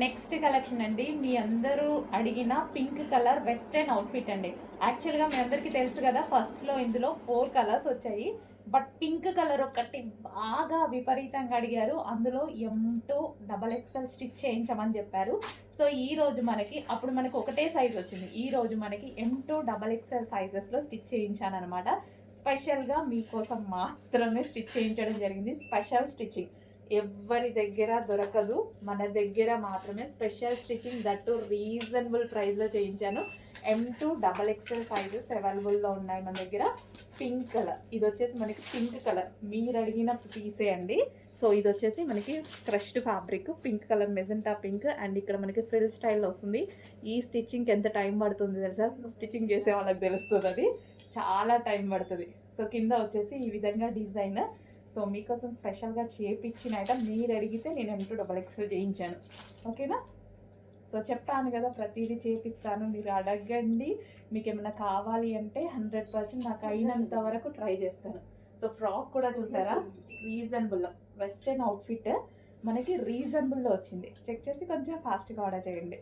Next collection అండి, మీ అందరూ అడిగిన పింక్ కలర్ వెస్టర్న్ అవుట్ఫిట్ అండి. యాక్చువల్గా మీ అందరికీ తెలుసు కదా, ఫస్ట్లో ఇందులో 4 కలర్స్ వచ్చాయి. బట్ పింక్ కలర్ ఒకటి బాగా విపరీతంగా అడిగారు. అందులో M2 XXL స్టిచ్ చేయించమని చెప్పారు. సో ఈ రోజు మనకి, అప్పుడు మనకి ఒకటే సైజ్ వచ్చింది, ఈ రోజు మనకి M2 XXL సైజెస్లో స్టిచ్ చేయించాను అనమాట. స్పెషల్గా మీకోసం మాత్రమే స్టిచ్ చేయించడం జరిగింది. స్పెషల్ స్టిచ్చింగ్ ఎవరి దగ్గర దొరకదు, మన దగ్గర మాత్రమే స్పెషల్ స్టిచ్చింగ్, దట్టు రీజనబుల్ ప్రైస్లో చేయించాను. M2 XXL సైజెస్ అవైలబుల్లో ఉన్నాయి మన దగ్గర. పింక్ కలర్, ఇది వచ్చేసి మనకి పింక్ కలర్ మీరు అడిగిన పీసే అండి. సో ఇది వచ్చేసి మనకి crushed fabric, pink colour magenta pink, and ఇక్కడ మనకి ఫ్రిల్ స్టైల్లో వస్తుంది. ఈ స్టిచ్చింగ్కి ఎంత టైం పడుతుంది తెలుసా? స్టిచ్చింగ్ చేసే వాళ్ళకి తెలుస్తుంది, అది చాలా టైం పడుతుంది. సో కింద వచ్చేసి ఈ విధంగా డిజైన్. సో మీకోసం స్పెషల్గా చేయించిన ఐటమ్, మీరు అడిగితే నేను M2 XXL చేయించాను. ఓకేనా? సో చెప్పాను కదా, ప్రతిదీ చేపిస్తాను, మీరు అడగండి. మీకు ఏమైనా కావాలి అంటే 100% నాకు అయినంత వరకు ట్రై చేస్తాను. సో ఫ్రాక్ కూడా చూసారా, రీజనబుల్ వెస్టర్న్ అవుట్ఫిట్ మనకి రీజనబుల్లో వచ్చింది. చెక్ చేసి కొంచెం ఫాస్ట్గా ఆర్డర్ చేయండి.